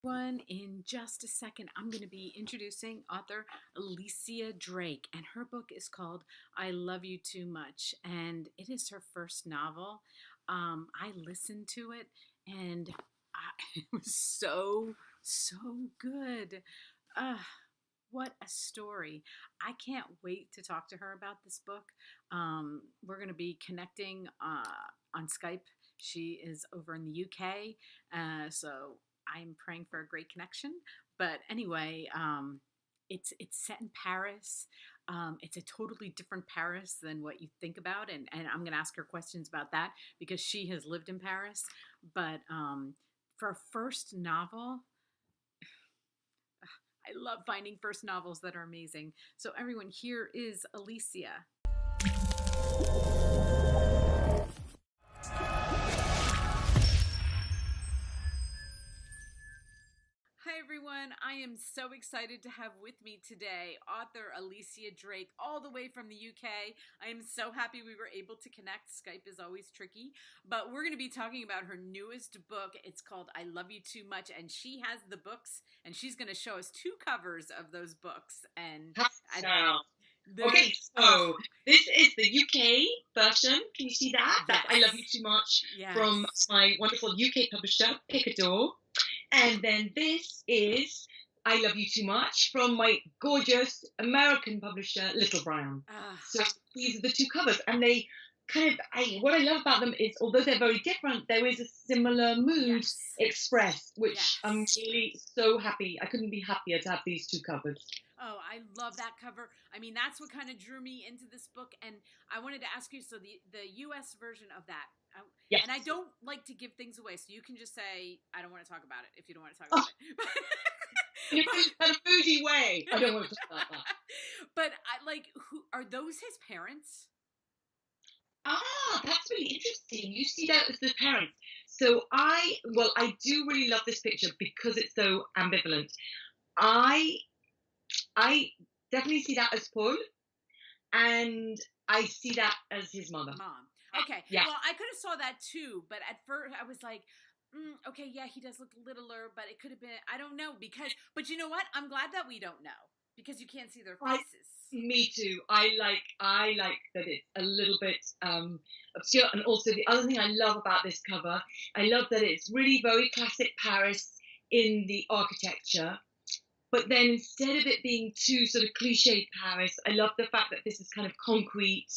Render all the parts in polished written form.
everyone. In just a second, I'm going to be introducing author Alicia Drake, and her book is called I Love You Too Much, and it is her first novel. I listened to it, and it was so good. Uh, what a story. I can't wait to talk to her about this book. We're going to be connecting on Skype. She is over in the UK, so I'm praying for a great connection. But anyway, it's set in Paris. It's a totally different Paris than what you think about, and I'm going to ask her questions about that because she has lived in Paris. But for a first novel, I love finding first novels that are amazing. So everyone, here is Alicia. Hi everyone, I am so excited to have with me today author Alicia Drake, all the way from the UK. I am so happy we were able to connect. Skype is always tricky, but we're going to be talking about her newest book. It's called I Love You Too Much, and she has the books, and she's going to show us two covers of those books. And Okay, so this is the UK version. Can you see that? That's I Love You Too Much from my wonderful UK publisher, Picador. And then this is I Love You Too Much from my gorgeous American publisher, Little Brown. So these are the two covers. And they kind of, what I love about them is, although they're very different, there is a similar mood expressed, which I'm really so happy. I couldn't be happier to have these two covers. Oh, I love that cover. I mean, that's what kind of drew me into this book. And I wanted to ask you, so the US version of that, and I don't like to give things away, so you can just say, I don't want to talk about it if you don't want to talk about it. In a moody way. I don't want to talk about that. But who are those his parents? That's really interesting. You see that as the parents. So I do really love this picture because it's so ambivalent. I definitely see that as Paul, and I see that as his mother. Mom. Okay. Yeah. Well, I could have saw that too, but at first I was like, okay, yeah, he does look littler, but it could have been, I don't know, but you know what? I'm glad that we don't know because you can't see their faces. Me too. I like that it's a little bit obscure, and also the other thing I love about this cover, I love that it's really very classic Paris in the architecture. But then instead of it being too sort of cliched Paris, I love the fact that this is kind of concrete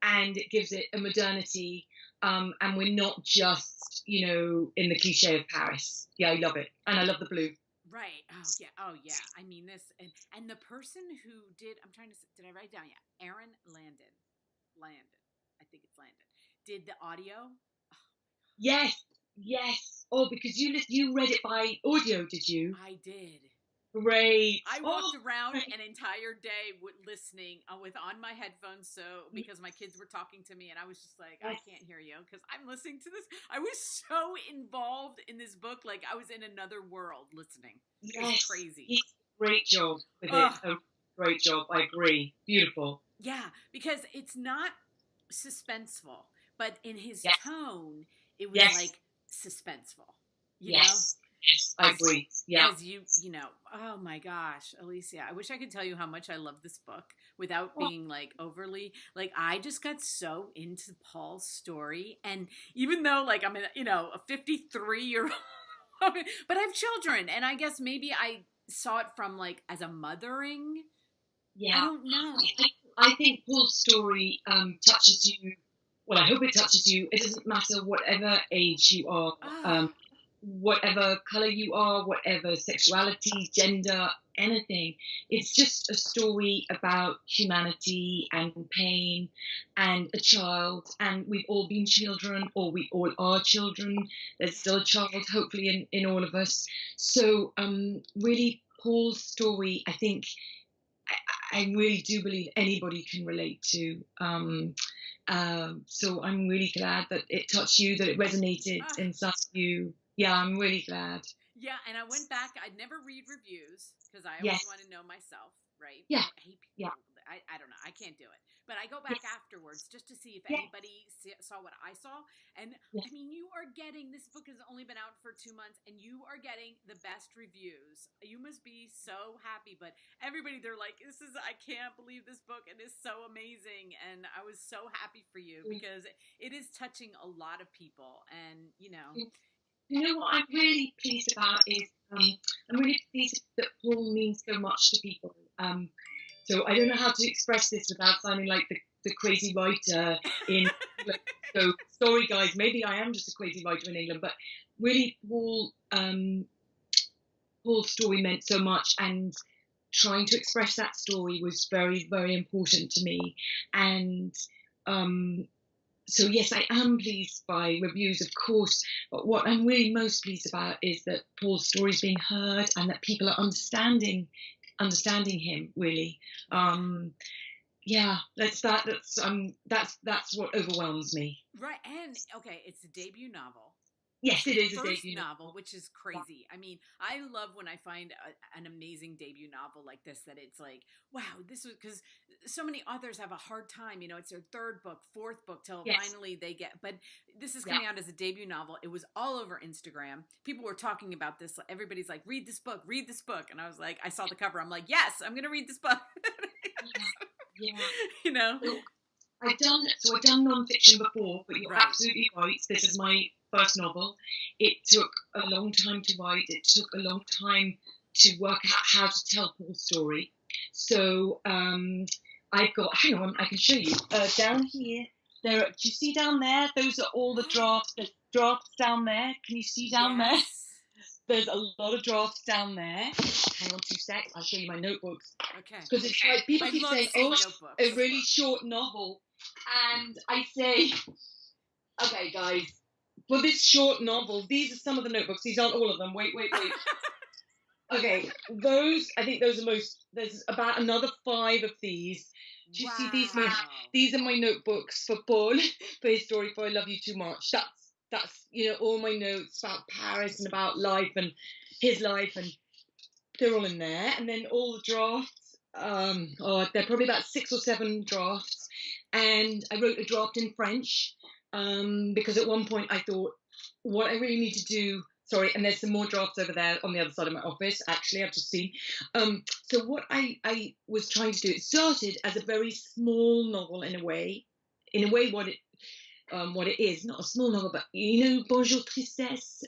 and it gives it a modernity. And we're not just, in the cliche of Paris. Yeah, I love it. And I love the blue. Right. Oh, yeah. I mean, this, and the person who did I write down? Yeah. Aaron Landon. I think it's Landon. Did the audio. Oh. Yes. Oh, because you read it by audio, did you? I did. Great. I walked around an entire day listening on my headphones, because my kids were talking to me, and I was just like, I can't hear you because I'm listening to this. I was so involved in this book, like I was in another world listening. It was crazy. Great job with it. Oh, great job. I agree. Beautiful. Yeah, because it's not suspenseful, but in his tone, it was like suspenseful. You know? Yes, I agree. Yeah. As oh my gosh, Alicia, I wish I could tell you how much I love this book without being overly, I just got so into Paul's story. And even though I'm a 53-year-old, but I have children, and I guess maybe I saw it from as a mothering. Yeah. I don't know. I think Paul's story touches you. Well, I hope it touches you. It doesn't matter whatever age you are. Whatever color you are, whatever sexuality, gender, anything. It's just a story about humanity and pain and a child. And we've all been children, or we all are children. There's still a child, hopefully, in all of us. So really, Paul's story, I think, I really do believe anybody can relate to. So I'm really glad that it touched you, that it resonated inside you. Yeah, I'm really glad. Yeah, and I went back. I'd never read reviews because I always want to know myself, right? Yeah, Hey, yeah, I don't know. I can't do it. But I go back yes, afterwards just to see if yes, anybody saw what I saw. And I yes. mean, you are getting this book has only been out for 2 months, and you are getting the best reviews. You must be so happy. But everybody, they're like, "This is I can't believe this book. It is so amazing." And I was so happy for you because it is touching a lot of people, and You know what I'm really pleased about is I'm really pleased that Paul means so much to people. So I don't know how to express this without sounding like the crazy writer in England. So sorry, guys, maybe I am just a crazy writer in England, but really, Paul's story meant so much, and trying to express that story was very, very important to me. And um, so yes, I am pleased by reviews, of course, but what I'm really most pleased about is that Paul's story is being heard and that people are understanding him really. Um, yeah, that's what overwhelms me. right. And okay, it's a debut novel. It's Yes, your it is a first debut novel, novel. which is crazy. I mean, I love when I find an amazing debut novel like this, that it's like, wow, this was because so many authors have a hard time. It's their third book, fourth book, till Yes, finally they get. But this is yeah, coming out as a debut novel. It was all over Instagram. People were talking about this. Everybody's like, read this book, read this book. And I was like, I saw the cover. I'm like, yes, I'm going to read this book. yeah, yeah. you know? So I've done non-fiction before, but you're Right. absolutely right. This is my first novel. It took a long time to write. It took a long time to work out how to tell Paul's story. So I've got. Hang on, I can show you. Down here, do you see down there? Those are all the drafts. There's drafts down there. Can you see down there? Yes. There's a lot of drafts down there. Hang on 2 secs. I'll show you my notebooks. Okay. Because it's like people I keep love saying, seeing "Oh, a notebooks. really short novel," and I say, "Okay, guys, for this short novel, these are some of the notebooks. These aren't all of them. Wait, wait, wait. Okay, I think those are most. There's about another 5 of these. Do you see these? Wow. These are my notebooks for Paul, for his story, for I Love You Too Much. That's all my notes about Paris and about life and his life, and they're all in there. And then all the drafts. They're probably about 6 or 7 drafts, and I wrote a draft in French because at one point I thought what I really need to do. Sorry, and there's some more drafts over there on the other side of my office. Actually, I've just seen. So what I was trying to do, it started as a very small novel in a way. What it is, not a small novel, but Bonjour Tristesse,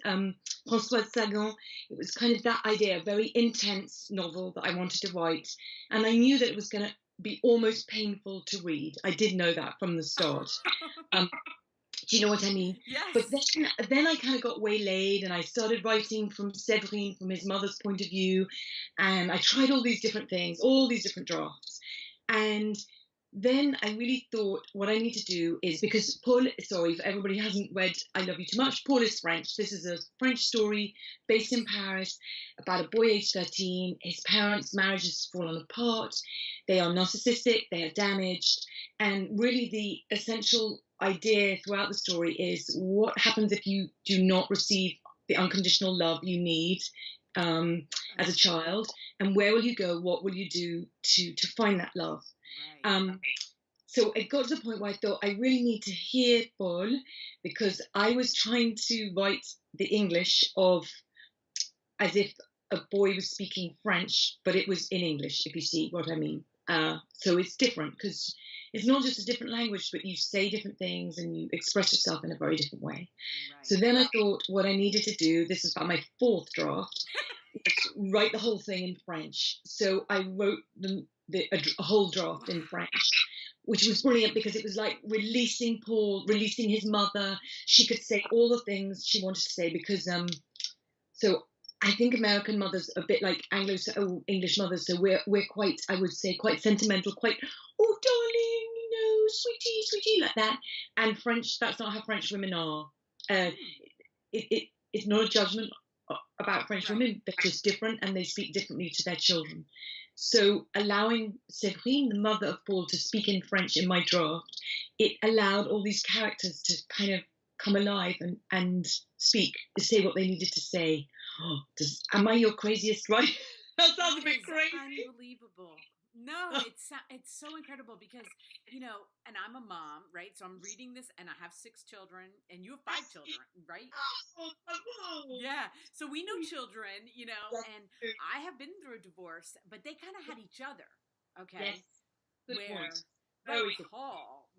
Françoise Sagan. It was kind of that idea, a very intense novel that I wanted to write, and I knew that it was going to be almost painful to read. I did know that from the start. Um, do you know what I mean? But Yes. then I kind of got waylaid, and I started writing from Séverine, from his mother's point of view, and I tried all these different things, all these different drafts, and then I really thought what I need to do is, because Paul, sorry, if everybody hasn't read I Love You Too Much, Paul is French. This is a French story based in Paris about a boy aged 13. His parents' marriage has fallen apart. They are narcissistic, they are damaged. And really, the essential idea throughout the story is what happens if you do not receive the unconditional love you need as a child, and where will you go? What will you do to find that love? Right. Um, so it got to the point where I thought I really need to hear Paul, because I was trying to write the English of as if a boy was speaking French, but it was in English, if you see what I mean. So it's different because it's not just a different language, but you say different things and you express yourself in a very different way. So Right. then I thought what I needed to do, this is about my 4th draft, write the whole thing in French. So I wrote a whole draft in French, which was brilliant because it was like releasing Paul, releasing his mother. She could say all the things she wanted to say because so I think American mothers are a bit like English mothers. So we're quite, I would say, quite sentimental, quite, oh darling, sweetie, sweetie, like that. And French, that's not how French women are. Uh, it's not a judgment about French Right. women. They're just different and they speak differently to their children. So allowing Séverine, the mother of Paul, to speak in French in my draft, it allowed all these characters to kind of come alive and speak, to say what they needed to say. Am I your craziest writer? That sounds a That bit is crazy. unbelievable. No, it's so incredible because, and I'm a mom, right? So I'm reading this and I have 6 children and you have 5 children, right? Oh, Yeah. So we know children, yes, and I have been through a divorce, but they kind of had each other, yes. okay? Good point. Where, right, Very good. Paul,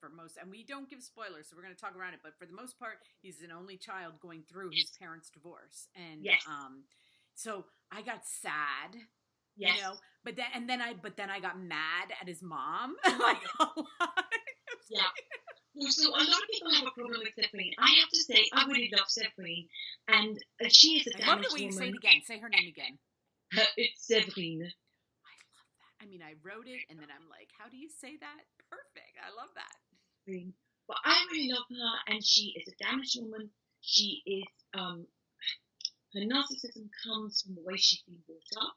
for most, and we don't give spoilers, so we're going to talk around it, but for the most part, he's an only child going through his parents' divorce. And Yes, so I got sad, yes. but then I got mad at his mom. Like a lot. Yeah. Well, so a lot of people have a problem with Stephanie. I have to say, I really love Stephanie, and she is a I love the damaged way you say it woman. again. Say her name again. It's Severine. I love that. I mean, I wrote it and then I'm like, how do you say that? Perfect. I love that. But I really love her, and she is a damaged woman. She is, her narcissism comes from the way she's been brought up,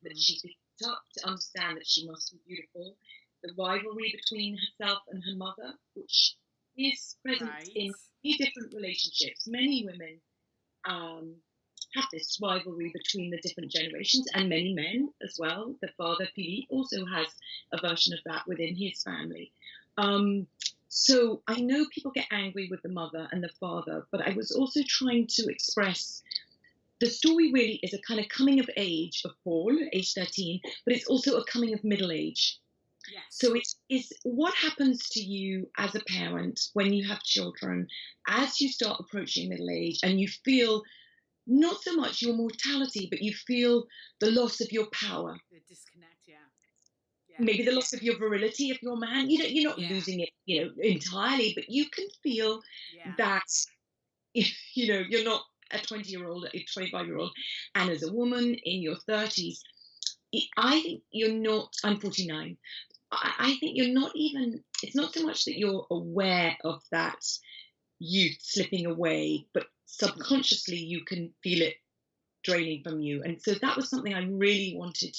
that Mm-hmm. she's been brought up to understand that she must be beautiful. The rivalry between herself and her mother, which is present Right. in many different relationships. Many women um, have this rivalry between the different generations, and many men as well. The father, Philippe, also has a version of that within his family. Um, so I know people get angry with the mother and the father, but I was also trying to express the story really is a kind of coming of age of Paul, age 13, but it's also a coming of middle age. Yes. So it is what happens to you as a parent when you have children as you start approaching middle age and you feel not so much your mortality, but you feel the loss of your power, The disconnect. Yeah. Yeah. maybe the loss of your virility if you're a man. You're not Yeah. losing it, entirely, but you can feel Yeah. that you're not a 20-year-old, a 25-year-old, and as a woman in your 30s, I think you're not. I'm 49. I think you're not even. It's not so much that you're aware of that youth slipping away, but subconsciously you can feel it draining from you. And so that was something I really wanted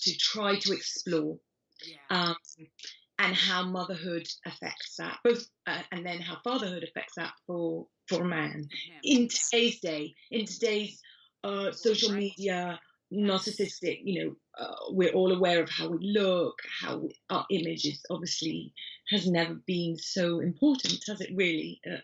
to try to explore, Yeah. um, and how motherhood affects that, both, and then how fatherhood affects that for a man For him. in Yeah. today's day, in today's Well, social right. media, Yes. narcissistic. We're all aware of how we look, how our image is obviously has never been so important, has it really? Yeah,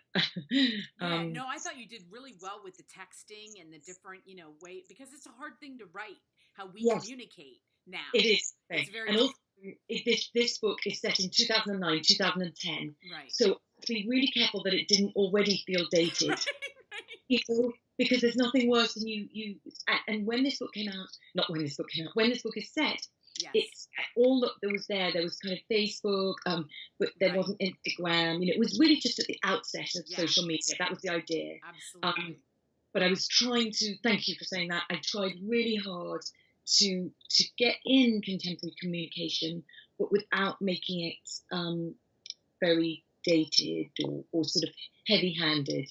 Um, no, I thought you did really well with the texting and the different, way, because it's a hard thing to write how we yes, communicate now. it is. It's very And also, different. this book is set in 2009, 2010. Right. So be really careful that it didn't already feel dated. Right. Because there's nothing worse than and when this book came out, not when this book came out, when this book is set, Yes. it's all that there was there was kind of Facebook, but there Right. wasn't Instagram. It was really just at the outset of Yeah. social media. That was the idea. um, Absolutely. but I was trying to, thank you for saying that, I tried really hard to get in contemporary communication, but without making it very dated or sort of heavy-handed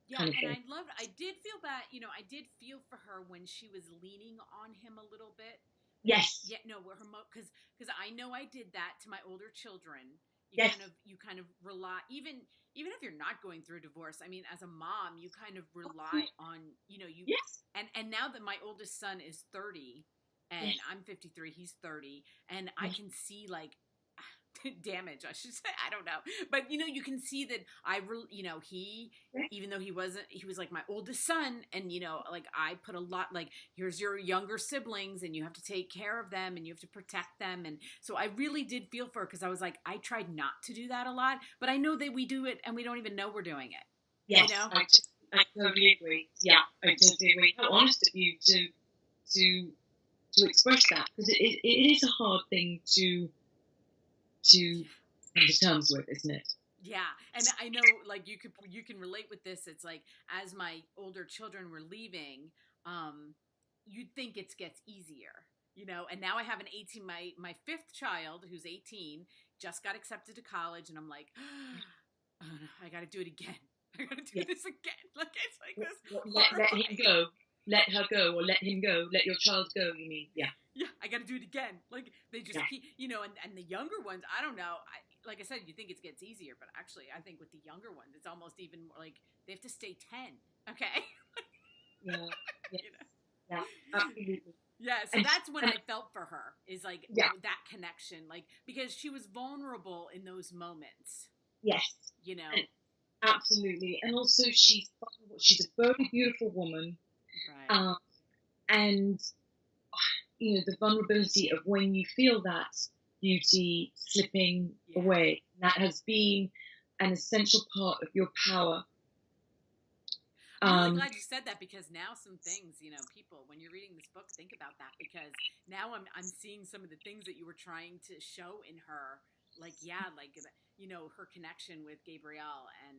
Yeah, kind of and thing. I did feel bad, I did feel for her when she was leaning on him a little bit. Yes, Yeah, no, where her because I know I did that to my older children. yes, You kind of rely, even if you're not going through a divorce. I mean, as a mom, you kind of rely on, you, yes, and now that my oldest son is 30 and yes, I'm 53, he's 30, and I yes, can see like damage, I should say. I don't know, but you can see that he, yes, even though he was like my oldest son, and like I put a lot, like, here's your younger siblings and you have to take care of them and you have to protect them. And so I really did feel for her, because I was like, I tried not to do that a lot, but I know that we do it and we don't even know we're doing it, you yes. know I totally agree. Yeah, I totally agree. How honest of you to to express that, because it is a hard thing to come to terms with, isn't it? Yeah, and I know, like, you can relate with this. It's like, as my older children were leaving, um, you'd think it gets easier, And now I have an 18. My fifth child, who's 18, just got accepted to college, and I'm like, oh, no, I got to do it again. I got to do Yeah. this again. Like, it's like this Let him horrifying. go. Let her go, or let him go. Let your child go. You mean? Yeah, Yeah, I got to do it again. Like, they yeah. just keep, and the younger ones, I don't know. Like I said, you think it gets easier, but actually, I think with the younger ones, it's almost even more like they have to stay 10. Okay. Yeah, yes, you know. yeah, absolutely. Yeah, so And, that's when and I felt for her, is like yeah, that connection, like because she was vulnerable in those moments, yes, you and know. absolutely. And also, she's a very beautiful woman, Right. um, and the vulnerability of when you feel that beauty slipping Yeah. away, that has been an essential part of your power. I'm really Um, glad you said that because now some things, people, when you're reading this book, think about that because now I'm seeing some of the things that you were trying to show in her, like yeah, like her connection with Gabrielle, and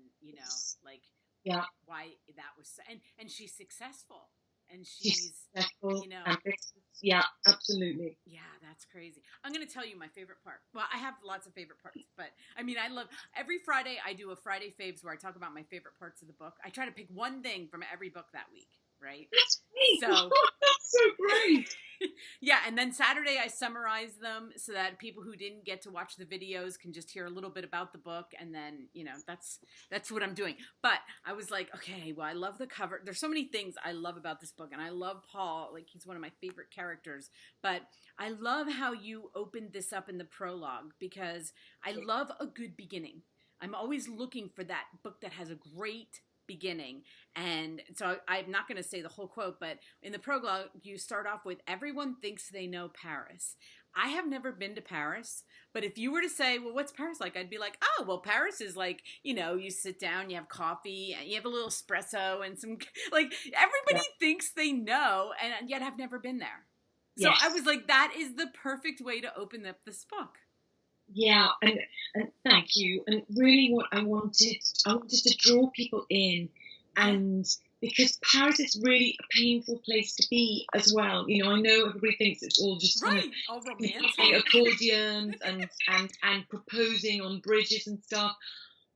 like yeah, why that was and she's successful, and she's she's successful, you know ambitious. Yeah, absolutely. yeah, that's crazy. I'm going to tell you my favorite part. Well, I have lots of favorite parts, but I mean, I love every Friday I do a Friday faves where I talk about my favorite parts of the book. I try to pick one thing from every book that week, right? That's great. So, That's so great. yeah, and then Saturday I summarize them so that people who didn't get to watch the videos can just hear a little bit about the book, and then that's what I'm doing. But I was like, okay, well, I love the cover. There's so many things I love about this book, and I love Paul, like he's one of my favorite characters. But I love how you opened this up in the prologue because I love a good beginning. I'm always looking for that book that has a great beginning. And so I'm not going to say the whole quote, but in the prologue, you start off with everyone thinks they know Paris. I have never been to Paris, but if you were to say, well, what's Paris like? I'd be like, oh, well, Paris is like, you sit down, you have coffee, and you have a little espresso and some, like, Yeah. everybody thinks they know, and yet I've never been there. So I Yes. was like, that is the perfect way to open up this book. Yeah, and thank you. And really, what I wanted to draw people in, Yeah. and because Paris is really a painful place to be as well. I know everybody thinks it's all just kind of Right. All playing romantic. accordions and proposing on bridges and stuff.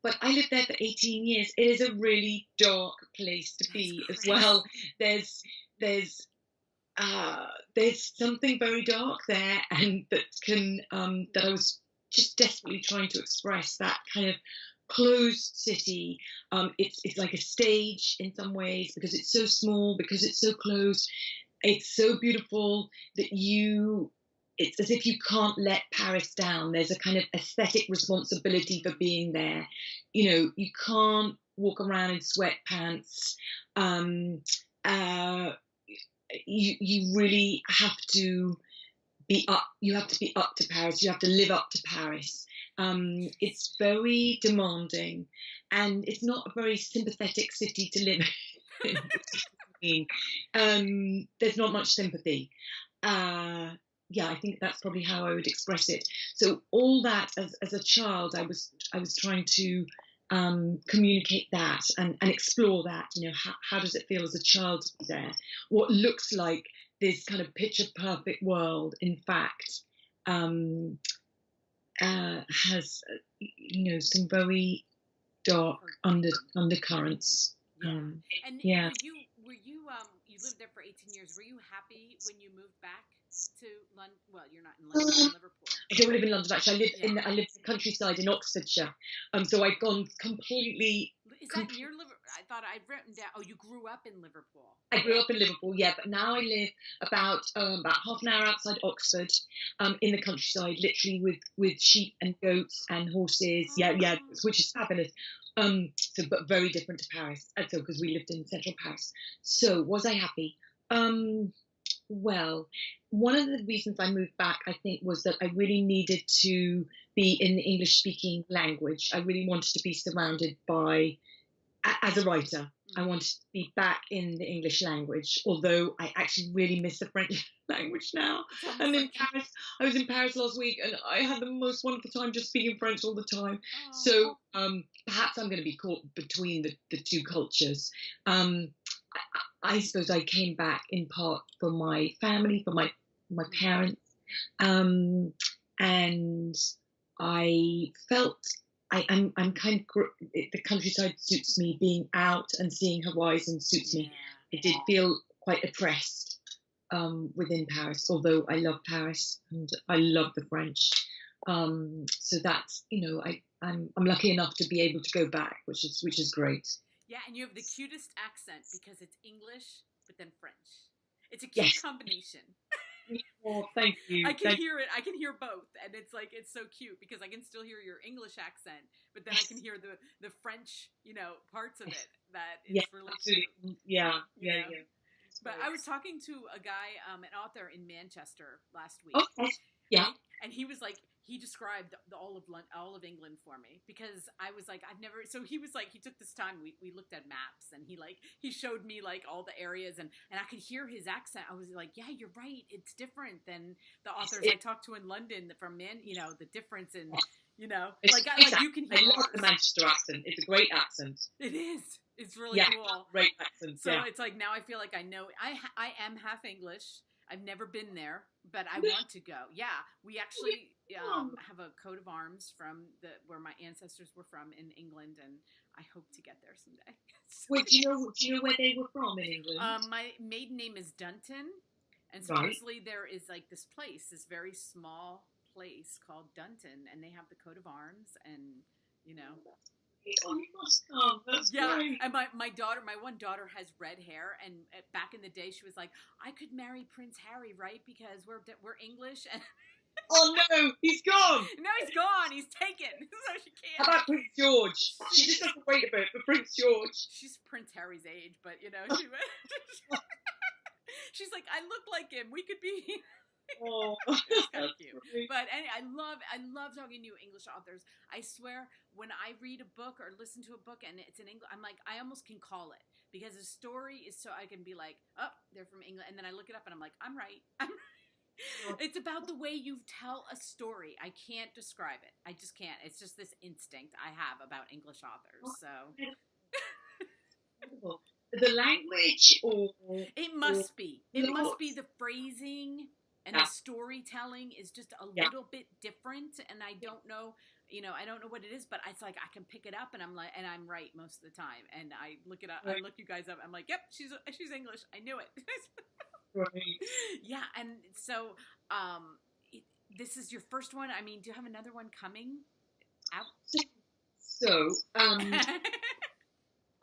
But I lived there for 18 years. It is a really dark place to That's be as crazy. well. There's there's there's something very dark there, and that I was just desperately trying to express, that kind of closed city. It's like a stage in some ways because it's so small, because it's so closed. It's so beautiful that it's as if you can't let Paris down. There's a kind of aesthetic responsibility for being there. You can't walk around in sweatpants. Um, uh, you really have to be up. You have to be up to Paris. You have to live up to Paris. It's very demanding, and it's not a very sympathetic city to live in. There's not much sympathy. Uh, yeah, I think that's probably how I would express it. So all that, as a child, I was trying to communicate that, and explore that. How does it feel as a child to be there? What looks like this kind of picture perfect world, in fact, um, has some very dark undercurrents. Yeah. Um, And yeah. you lived there for 18 years. Were you happy when you moved back to London? Well, you're not in London, you're in Um, Liverpool. I don't live in London. Actually, Yeah. I live in the countryside in Oxfordshire. So I've gone completely. Is that near Liverpool? I thought I'd written down. Oh, you grew up in Liverpool. I grew up in Liverpool, yeah, but now I live about half an hour outside Oxford, in the countryside, literally with sheep and goats and horses. Yeah, yeah, Oh, which is fabulous. So but very different to Paris. So because we lived in central Paris. So was I happy? Um, well, one of the reasons I moved back, I think, was that I really needed to be in the English speaking language. I really wanted to be surrounded by, as a writer, I mm-hmm. wanted to be back in the English language, although I actually really miss the French language now. It's almost And in like, Paris, I was in Paris last week, and I had the most wonderful time just speaking French all the time. oh, So perhaps I'm going to be caught between the two cultures. Um, I suppose I came back in part for my family, for my mm-hmm. parents, um, and I felt I'm kind of the countryside suits me. Being out and seeing horizons suits me. Yeah. I did feel quite oppressed within Paris, although I love Paris and I love the French. So that's I'm lucky enough to be able to go back, which is great. Yeah, and you have the cutest accent because it's English, but then French. It's a cute Yes, combination. Oh, thank I you. can hear it. I can hear both, and it's like it's so cute because I can still hear your English accent, but then I can Yes, hear the French, parts of yes, it. That yeah, is really absolutely. cute. Yeah, You yeah, know. yeah. It's But I was great. talking to a guy, an author in Manchester last Oh, week, yes, and yeah. he was like he described all of England for me because I was like I've never so he was like he took this time we looked at maps and he showed me like all the areas and I could hear his accent. I was like, yeah, you're right, it's different than the Yes, authors I talked to in London from the difference in yes. It's like a great like you can I hear love the ours. Manchester accent. It's a great accent. It is. It's really Yeah, cool. great accent. So Yeah. it's like now I feel like I know I am half English. I've never been there, but I No, want to go. Yeah, we actually come have a coat of arms from the where my ancestors were from in England, and I hope to get there someday. Wait, do you know where they were from in England? My maiden name is Dunton, and Right. supposedly there is like this very small place called Dunton, and they have the coat of arms, and you know Oh, that's great. Oh, you must come. That's yeah, great. and my one daughter has red hair, and back in the day, she was like, "I could marry Prince Harry, right? Because we're English." And Oh no, he's gone. now he's gone, he's taken, so she How can't. about Prince George? She She, just has to wait a bit for Prince George. she's Prince Harry's age, but she's like, "I look like him. We could be." Oh, It was kind of that's cute. great. But anyway, I love talking to English authors. I swear, when I read a book or listen to a book and it's in English, I'm like, I almost can call it because the story is so I can be like, oh, they're from England, and then I look it up and I'm like, I'm right. Oh, It's about the way you tell a story. I can't describe it. I just can't. It's just this instinct I have about English authors. oh, So incredible. The language it or must be. It must plot. be the phrasing and the Yeah, storytelling is just a yeah, little bit different and I don't know, I don't know what it is, but it's like I can pick it up and I'm like and I'm right most of the time. And I look it up, I right, look you guys up. I'm like, "Yep, she's English. I knew it." right. Yeah, and so um this is your first one. I mean, do you have another one coming out? So, so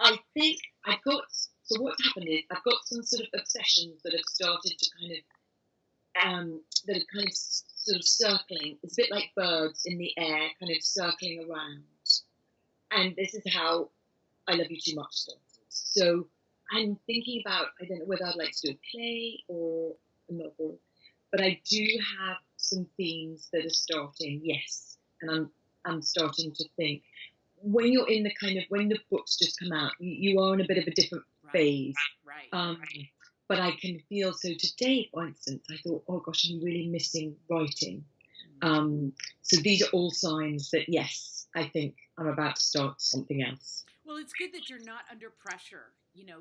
I think I've got. So what's happened is I've got some sort of obsessions that have started to kind of that are kind of sort of circling. It's a bit like birds in the air, kind of circling around. And this is how I Love You Too Much started. So I'm thinking about, I don't know whether I'd like to do a play or a novel, but I do have some themes that are starting, yes. And I'm starting to think when you're in the kind of, when the books just come out, you are in a bit of a different Right. phase. Right. Um, but I can feel, so today, for instance, I thought, oh gosh, I'm really missing writing. Um, so these are all signs that, yes, I think I'm about to start something else. Well, it's good that you're not under pressure,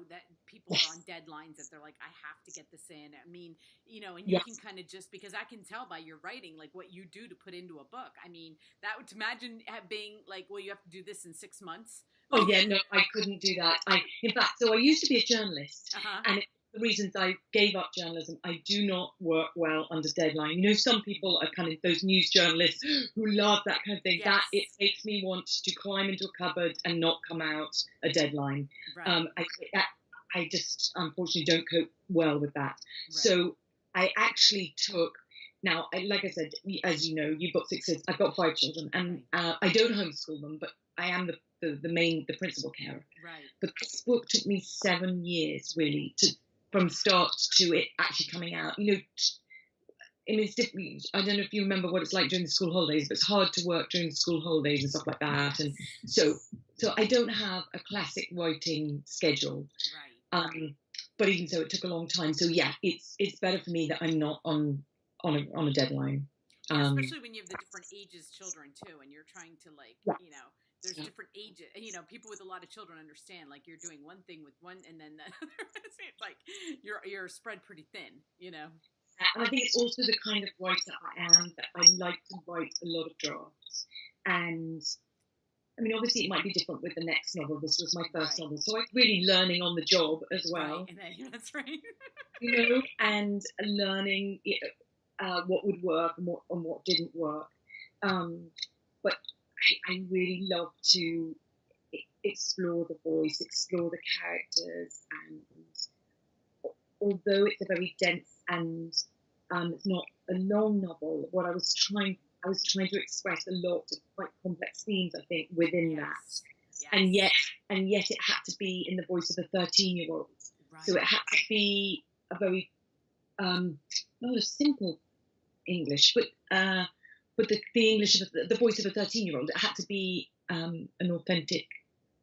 that people are on Yes, deadlines that they're like, I have to get this in. I mean, and you can yes. kind of just, because I can tell by your writing, like what you do to put into a book. I mean, that would, imagine being like, well, you have to do this in 6 months. Oh Like, yeah, no, I couldn't do that. In fact, so I used to be a journalist, uh huh. and the reasons I gave up journalism, I do not work well under deadline. You know, some people are kind of those news journalists who love that kind of thing. That it Yes. makes me want to climb into a cupboard and not come out a deadline. Right. Um, I, I just unfortunately don't cope well with that. Right. So I actually took. Now, like I said, as you know, you've got 6 kids. I've got 5 children, and Right. I don't homeschool them, but I am the principal carer. Right. But this book took me 7 years really to from start to it actually coming out. You know, I mean, it's different. I don't know if you remember what it's like during the school holidays, but it's hard to work during the school holidays and stuff like that. And Yes. so I don't have a classic writing schedule. Right. But even so, it took a long time. So yeah, it's better for me that I'm not on a deadline. Yeah, Um, especially when you have the different ages children too, and you're trying to like, yeah, there's yeah. different ages. People with a lot of children understand like you're doing one thing with one, and then the other. It's like you're spread pretty thin. And I think it's also the kind of writer I am that I like to write a lot of drafts. And I mean, obviously, it might be different with the next novel. This was my first Right, novel, so I'm really learning on the job as right, well, and then that's right. and learning what would work and what didn't work. Um, but I really love to explore the voice, explore the characters, and although it's a very dense and It's not a long novel. I was trying to express a lot of quite complex themes, I think, within that. Yes. And Yes. yet it had to be in the voice of a 13-year-old. Right. So it had to be a very not a simple English, but the English of the voice of a 13-year-old. It had to be an authentic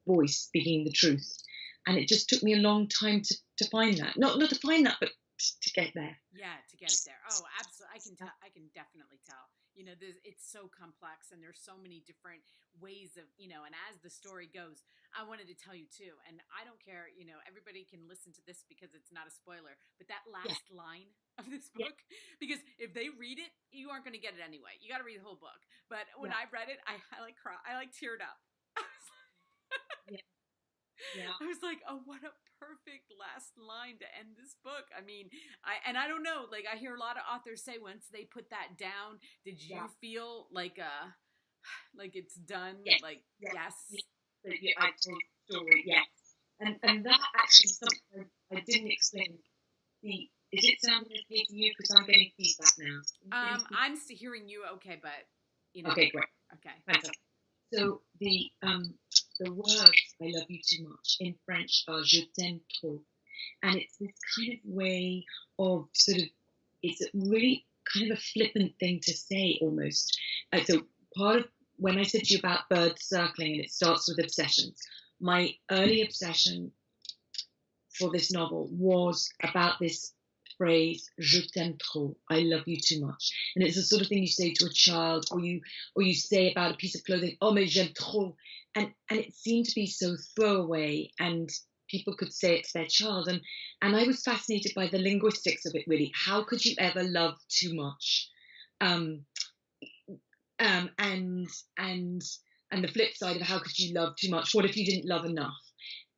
voice speaking the truth, and it just took me a long time to find that. Not to find that, but to get there. Yeah, to get it there. Oh, absolutely. I can tell. I can definitely tell. It's so complex, and there's so many different ways of, and as the story goes, I wanted to tell you too, and I don't care. Everybody can listen to this because it's not a spoiler. But that Yeah. last line of this Yeah. book, because if they read it, you aren't going to get it anyway. You got to read the whole book. But when Yeah. I read it, I like cry. I like teared up. Yeah. Yeah. I was like, oh, what a perfect last line to end this book. I mean, I don't know, like I hear a lot of authors say once they put that down, did you Yeah. feel like it's done? Yes. Like Yes. yes. So I told the story, yes. And that actually is something I didn't explain. Is it sounding okay to you? Because I'm getting feedback now. I'm still hearing you okay, but Okay, great. Okay. Fantastic. So the words "I love you too much" in French are "Je t'aime trop," and it's this kind of way of sort of, it's a really kind of a flippant thing to say almost. So part of when I said to you about birds circling and it starts with obsessions, my early obsession for this novel was about this phrase "Je t'aime trop," I love you too much, and it's the sort of thing you say to a child, or you say about a piece of clothing, "Oh mais j'aime trop," and it seemed to be so throwaway, and people could say it to their child, and I was fascinated by the linguistics of it. Really, how could you ever love too much? Um, and the flip side of how could you love too much? What if you didn't love enough?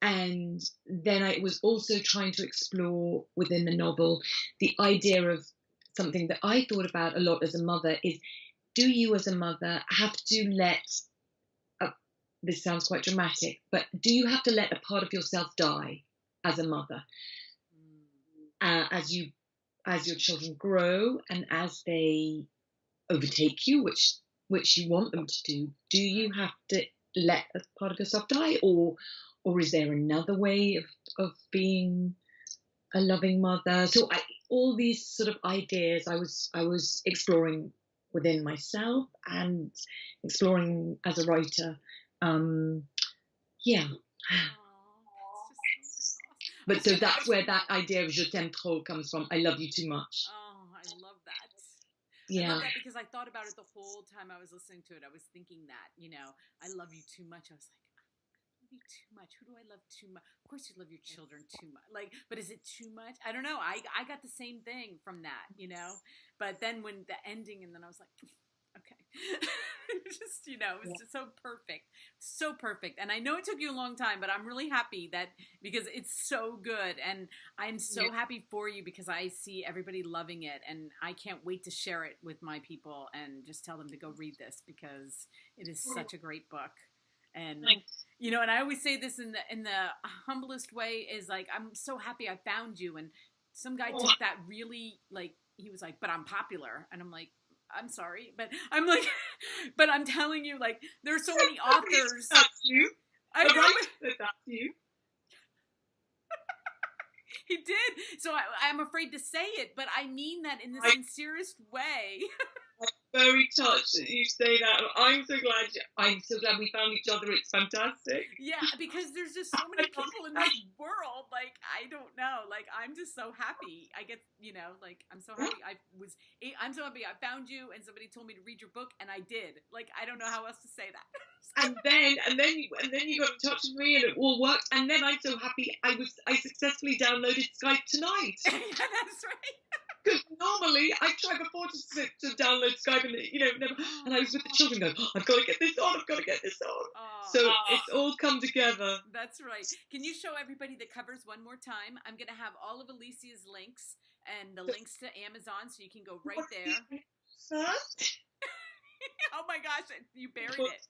And then I was also trying to explore within the novel the idea of something that I thought about a lot as a mother is, do you as a mother have to let this sounds quite dramatic, but do you have to let a part of yourself die as a mother, as your children grow and as they overtake you, which you want them to do? Do you have to let a part of yourself die, or is there another way of being a loving mother? So all these sort of ideas I was exploring within myself and exploring as a writer. Yeah. Oh, that's just so But so that's where that idea of "Je t'aime trop" comes from. I love you too much. Oh, I love that. I Yeah. love that because I thought about it the whole time I was listening to it. I was thinking that, I love you too much. I was like, I love you too much. Who do I love too much? Of course, you love your children too much. Like, but is it too much? I don't know. I got the same thing from that. But then when the ending, and then I was like, okay. Just, it was just so perfect. So perfect. And I know it took you a long time, but I'm really happy that because it's so good. And I'm so happy for you because I see everybody loving it. And I can't wait to share it with my people and just tell them to go read this because it is such a great book. And and I always say this in the humblest way is like, I'm so happy I found you. And some guy took that really, like, he was like, but I'm popular. And I'm like, I'm sorry, but I'm like, but I'm telling you, like, there's so many authors. That's you. I know. That's you. He did. So I'm afraid to say it, but I mean that in the sincerest way. I'm very touched that you say that. I'm so glad we found each other. It's fantastic. Yeah, because there's just so many people in this world. Like, I don't know. Like, I'm just so happy. I get, like, I'm so happy. I'm so happy I found you, and somebody told me to read your book, and I did. Like, I don't know how else to say that. and then you got in touch with me, and it all worked. And then I'm so happy I successfully downloaded Skype tonight. Yeah, that's right. Because normally I tried before to download Skype, and never. And I was with the children going, I've got to get this on. I've got to get this on. So it's all come together. That's right. Can you show everybody the covers one more time? I'm going to have all of Alicia's links and the links to Amazon, so you can go right there. First? Oh my gosh, you buried it.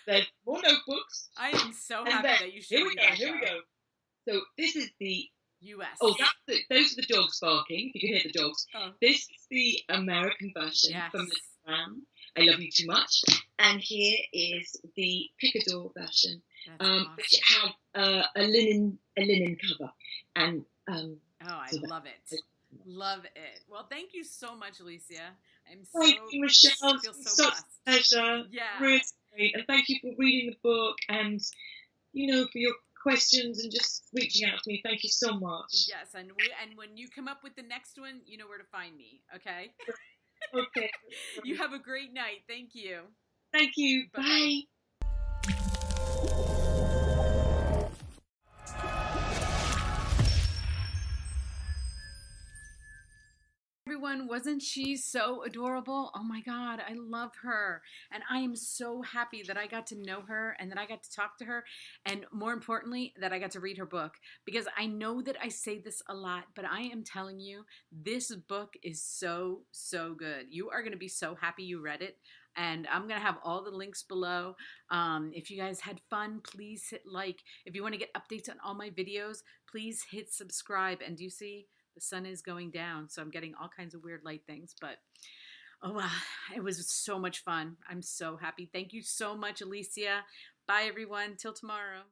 There's more notebooks. I am so happy that you showed me that. Here we go. So this is the oh, U.S. that's it. Those are the dogs barking. If you can hear the dogs. Oh, This is the American version yes. from the Sam. I love you too much. And here is the Picador version, That's awesome. which has a linen cover, and Oh, I so love it. Love it. Well, thank you so much, Alicia. thank you, Michelle. I It's feel been so such a blessed. pleasure. Yeah. Really great, and thank you for reading the book and for your questions and just reaching out to me. Thank you so much. Yes, and when you come up with the next one, you know where to find me. Okay. Okay. You have a great night. Thank you. Thank you. Bye-bye. Bye. Everyone, wasn't she so adorable? Oh my God, I love her. And I am so happy that I got to know her and that I got to talk to her. And more importantly, that I got to read her book. Because I know that I say this a lot, but I am telling you, this book is so, so good. You are going to be so happy you read it. And I'm going to have all the links below. If you guys had fun, please hit like. If you want to get updates on all my videos, please hit subscribe. And do you see? The sun is going down, so I'm getting all kinds of weird light things, but oh wow, it was so much fun. I'm so happy. Thank you so much, Alicia. Bye everyone, till tomorrow.